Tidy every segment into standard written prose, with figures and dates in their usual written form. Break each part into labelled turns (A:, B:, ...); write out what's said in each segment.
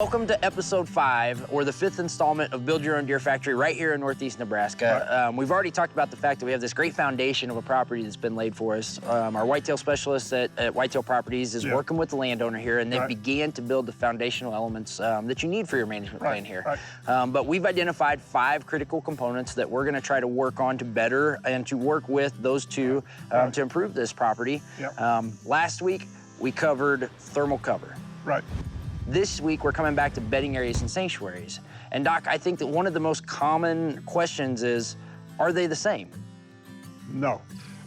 A: Welcome to episode 5, or the 5th installment of Build Your Own Deer Factory right here in Northeast Nebraska. We've already talked about the fact that we have this great foundation of a property that's been laid for us. Our whitetail specialist at Whitetail Properties is working with the landowner here, and they began to build the foundational elements that you need for your management plan here. But we've identified 5 critical components that we're gonna try to work on to better and to work with those two to improve this property. Last week, we covered thermal cover. This week, we're coming back to bedding areas and sanctuaries. And Doc, I think that one of the most common questions is, are they the same?
B: No.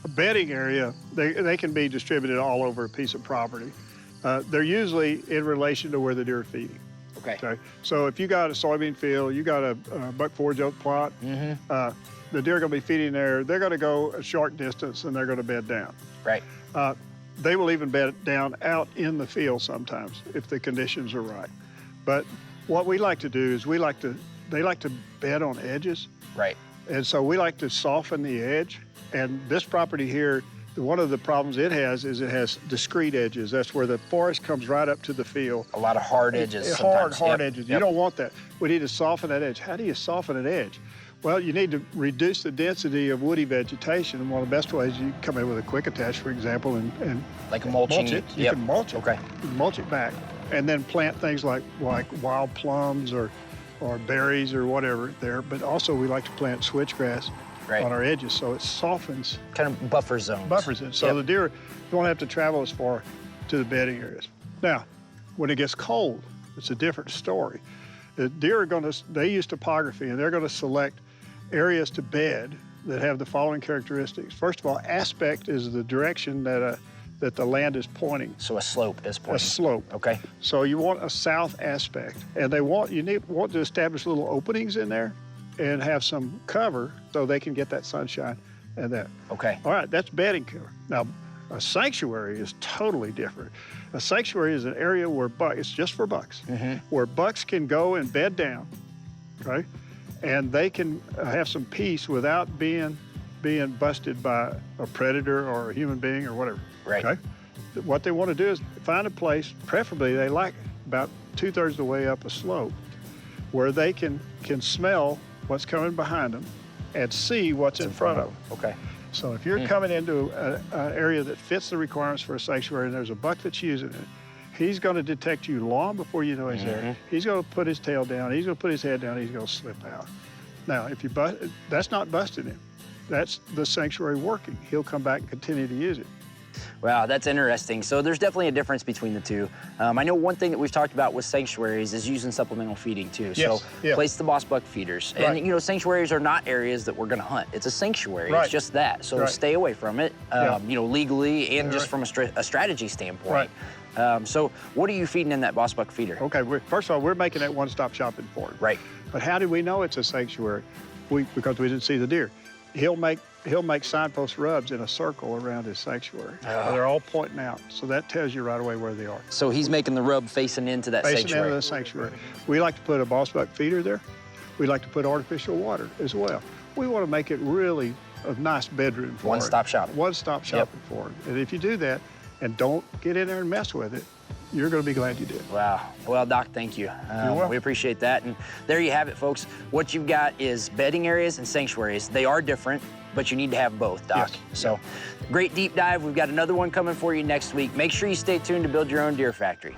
B: A bedding area, they can be distributed all over a piece of property. They're usually in relation to where the deer are feeding. Okay. So if you got a soybean field, you got a buck forage oak plot, the deer are gonna be feeding there. They're gonna go a short distance and they're gonna bed down. They will even bed down out in the field sometimes if the conditions are right. But what we like to do is they like to bed on edges. And so we like to soften the edge. And this property here, one of the problems it has is it has discrete edges. That's where the forest comes right up to the field.
A: A lot of hard edges.
B: Hard edges. You don't want that. We need to soften that edge. How do you soften an edge? Well, you need to reduce the density of woody vegetation. And one of the best ways, you come in with a quick attach, for example, and
A: like mulching.
B: Mulch it. You can mulch it.
A: Okay.
B: You can mulch it back. And then plant things like wild plums or berries or whatever there. But also we like to plant switchgrass on our edges so it softens.
A: Kind of buffer zones.
B: Buffers it. So the deer don't have to travel as far to the bedding areas. Now, when it gets cold, it's a different story. The deer are they use topography and they're gonna select areas to bed that have the following characteristics. First of all, aspect is the direction that the land is pointing.
A: So a slope is pointing.
B: A slope.
A: Okay.
B: So you want a south aspect, and you want to establish little openings in there and have some cover so they can get that sunshine and that.
A: Okay.
B: All right, that's bedding cover. Now, a sanctuary is totally different. A sanctuary is an area where it's just for bucks, where bucks can go and bed down, okay? And they can have some peace without being busted by a predator or a human being or whatever. Okay? What they want to do is find a place, preferably they like about 2/3 of the way up a slope, where they can smell what's coming behind them and see what's in front of them.
A: Okay.
B: So if you're coming into an area that fits the requirements for a sanctuary and there's a buck that's using it, he's going to detect you long before you know he's there. He's going to put his tail down. He's going to put his head down. He's going to slip out. Now, if you that's not busting him. That's the sanctuary working. He'll come back and continue to use it.
A: Wow, that's interesting. So there's definitely a difference between the two. I know one thing that we've talked about with sanctuaries is using supplemental feeding too. So place the boss buck feeders. And you know, sanctuaries are not areas that we're gonna hunt. It's a sanctuary, it's just that. So stay away from it, you know, legally and just from a strategy standpoint. So what are you feeding in that boss buck feeder?
B: Okay, first of all, we're making that one-stop shopping for him. But how do we know it's a sanctuary? Because we didn't see the deer. He'll make signpost rubs in a circle around his sanctuary. They're all pointing out, so that tells you right away where they are.
A: So he's making the rub facing into that sanctuary.
B: Facing into the sanctuary. We like to put a boss buck feeder there. We like to put artificial water as well. We want to make it really a nice bedroom for him.
A: One-stop shopping.
B: One-stop shopping for him. And if you do that and don't get in there and mess with it, you're going to be glad you did.
A: Wow. Well, Doc, thank you. We appreciate that. And there you have it, folks. What you've got is bedding areas and sanctuaries. They are different, but you need to have both, Doc. So great deep dive. We've got another one coming for you next week. Make sure you stay tuned to Build Your Own Deer Factory.